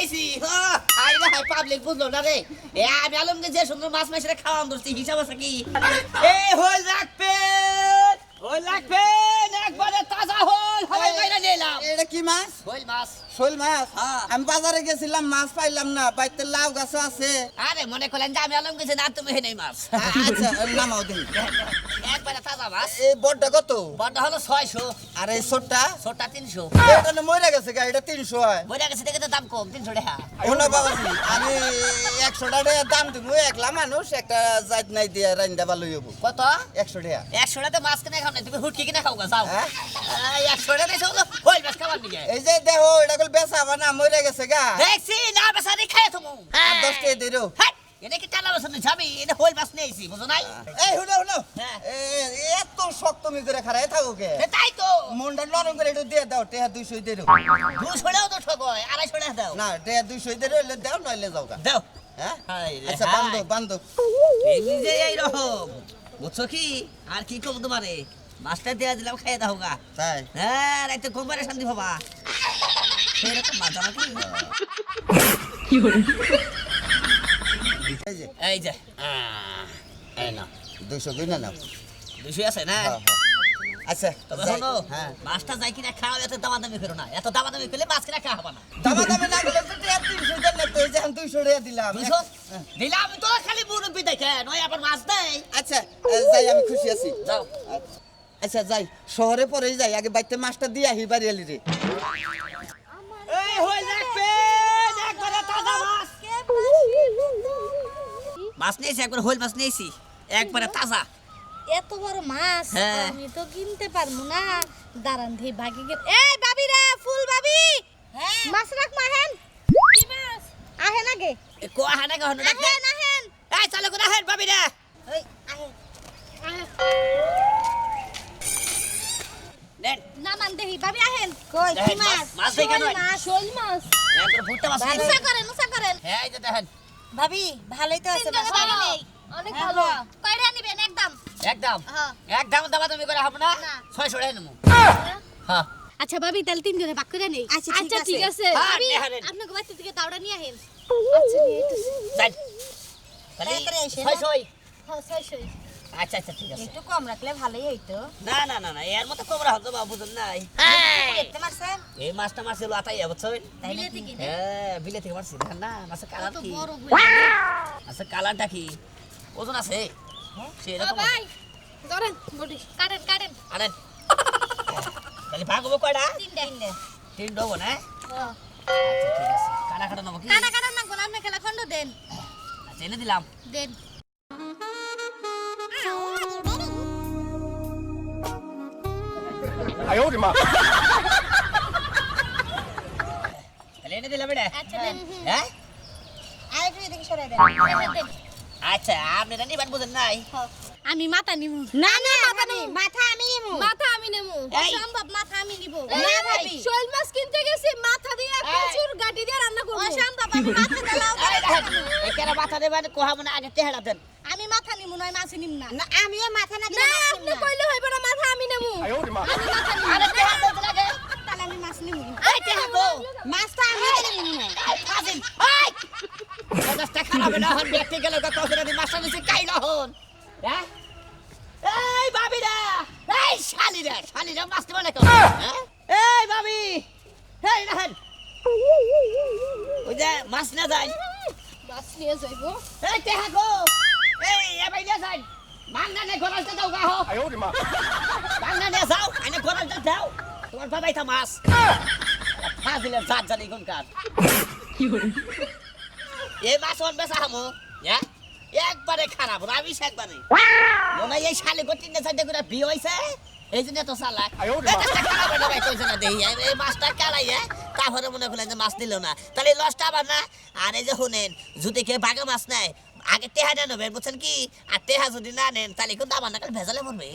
আইছি হাই রে high public বুঝলো না রে এ আমি আলমকে যে সুন্দর মাছ মাছের খাওয়ান ধরছি হিসাব আছে কি এ হল রাখবেন একবারে তাজা হল হাই বাইরে নিলাম এটা কি মাছ? হল মাছ শোল মাছ। হ্যাঁ। আমি বাজারে গেছিলাম, মাছ পাইলাম না। বাড়িতে লাউ গাছ আছে। আরে মনে করলেন যে আমি আলম গেছি না তুমি হেনেই মাছ আচ্ছা নামাও দেখি। একবারে তাজা মাছ এই বড়টা কত? বড় হলো 600 আর এই ছোটটা? ছোটটা 300 এটা না মরে গেছে গা, এটা 300 হয়। বইরা গেছে দেখে তো দাম কম 300 টাকা ওনা বাবাজি আমি 100 টাকা দাম দিব, একলা মানুষ একটা জাত নাই দিয়া রান্দা ভালো হইব। কত 100 টাকা। 100 টাকা মাছ কিনে খাও না তুমি হুটকি কিনে খাও গা যাও হ্যাঁ? 100 টাকা দিছো তো হল মাছ খাবার নিয়ে এই যে দেখো এটা কল বেচাবা না, মরে গেছে গা। দেখছি না বেসারি খায় তুমি আর 10 টাকা দিরো। হ্যাঁ এটা কি টালা বেসানি যাবি এটা হল মাছ নিয়েছি বুঝো নাই এই হুনো হুনো, হ্যাঁ। এত শক্ত তুমি করে খারাই থাকো কে? তাই তো মনটা নরম করে একটু দিয়ে দাও, টাকা 200 দিরো। 200 টাকাও তো ঠকয় 250 টাকা দাও না টাকা 200 দিরো, হইলে দাও নইলে যাও গা। দাও হ্যাঁ হাই রে, আচ্ছা হাই। বান্ধব এই যে এইরকম বুঝছো কি আর কি কম তোমারে মাছটা দেয়া দিলাম খাইয়ে দাও গা তাই। হ্যাঁ রাইতে কোম্পানি শান্তি হবা সেরকম মাছ আমাকে এই যে এই যে এই না 200 দুই না নাও। 200 আছে না হ্যাঁ, হ্যাঁ। আচ্ছা তবে যাই। শোনো হ্যাঁ মাছটা যাই কিনা খাওয়া এত দামাদামি করো না এত দামাদামি করলে মাছ কিনা খাওয়া হবে না দামা দামে না গেলে তো টাকা 300 দেন না, তো এই যে আমি 200 টাকা দিলাম। বুঝছো দিলাম তো খালি মুরব্বি দেখে নয় আবার মাছ দেয় আচ্ছা যাই, আমি খুশি আছি। যাও আচ্ছা যাই, শহরে পরেই যাই, আগে বাইতে মাছটা দিয়ে আহি বাড়ি আলি রে। এই হই রাখবে একবারে তাজা মাছ মাছ নিয়েছি একবার হইল মাছ নিয়েছি একবারে তাজা এত বড় মাছ হ্যাঁ। আমি তো কিনতে পারবো না দাঁড়ান ধি ভাগি গে এই ভাবি রে ফুল ভাবি হ্যাঁ মাছ রাখ মাহেন কি মাছ আহেন আগে কো হানা গহন রাখবে আহেন আহেন এই চলো করে হেড বাবি রে ওই আহেন নেন না মান দেহি ভাবি আহেন কই কি দেখেন, মাছ মাছ দেখে নয়। শোল মাছ একবার ফুটটা মাছ নিয়েছি নুসা করেন হ্যাঁ এই যে দেখেন ভাবি ভালোই তো আছে মাছ অনেক ভালো কয়টা নিবেন একদম একদম হ্যাঁ। একদম দামাদামি করে হবে না না। 600 টাকা নেবো হ্যাঁ আচ্ছা ভাবি তাহলে তিনজনে ভাগ করে নেই আচ্ছা ঠিক আছে হ্যাঁ, ভাবি নেহারেন। আপনাকে বাড়ি থেকে দাওড়া নিয়ে আহেন আচ্ছা নিয়ে আইতেছি যাই তাহলে তাড়াতাড়ি আইসেন, 600 হ্যাঁ সই আচ্ছা আচ্ছা ঠিক আছে একটু কম রাখলে ভালোই হইতো না না না না এর মতো কোবরা হতো বাবু বুঝুন নাই দেখতে পারছেন এই মাছটা মারছিল আতাই বুঝছেন বিলেতি কি হ্যাঁ বিলে থেকে মারছি দেখেন না মাছের কালার কত কি বড় আচ্ছা কালারটা কি ওজন আছে সেরকম ভাই ধরেন বডি কাটেন কাটেন আনেন তাহলে ভাগ হবো কয়টা তিনটা তিন দেবো না হ্যাঁ আচ্ছা ঠিক আছে কাটা কাটা নেবো কি কাটা কাটা না গোলাম না খেলা খন্ড দেন আচ্ছা এনে দিলাম দেন তাহলে এনে দিলাম এটা আচ্ছা দেন হ্যাঁ আরেকটু এদিকে সরাই দেন দেন আচ্ছা আপনি এটা নিবেন বুঝেন নাই আমি মাথা নিমু না না মাথা নেই মাথা আমি নিমু মাথা আমি নেমু এই। অসম্ভব মাথা আমি নিব না ভাবি। শোল মাছ কিনতে গেছি মাথা দিয়ে প্রচুর গাটি দিয়ে রান্না করব অসম্ভব আমি মাথা দিলাম এখানে মাথা দেবেন কোহা মনে আগে তেহারা দেন আমি মাথা নিমু নয় মাছ নিম না না আমিও মাথা না না দিলে মাছ আপনি কইলে হইব না মাথা আমি নেমু আমি মাথা নিমু আরে তেহারা দেন লাগে তাহলে আমি মাছ নিমু এই তেহা গো মাছটা আমি দিলে নিমু না ফাজিল এই মেজাজটা খারাপ হলো হন ব্যক্তি গেল কত করে দি মাস্টার নিচে কাইলা হন হ্যাঁ এই বাবিরা এই শালিরা মাছ দিবা না কেন হ্যাঁ এই বাবি এই দেখেন ওই যে মাছ না যায় মাছ নিয়ে যাইবো এই তেহা গো এই এবাই না যায় মাংনা নে গরালতে দাও গা হো মাংনা নে যাও আইনে গরালতে দাও তোমার বাবাই তা মাছ ফাজিলের জাত জানি কোনকার এই মাছ ওর বেচা হামু হ্যাঁ একবারে খারাপ রাবিশ একবারে মনে হয় এই শালি গো তিনটে চারটে করে বিয়ে হয়েছে এই জন্য এত চালাক মেজাজটা খারাপ হয়ে যাবে কইছে না দেখি এই মাছটা কালাইয়ে তারপরে মনে করলেন যে মাছ দিল না তাহলে লসটা আবার না আর এই যে শুনেন যদি কেউ বাঘা মাছ নেয় আগে টেহা নেবেন বুঝছেন কি আর টেহা যদি না নেন তাহলে কিন্তু আমার না ভেজালে পড়বে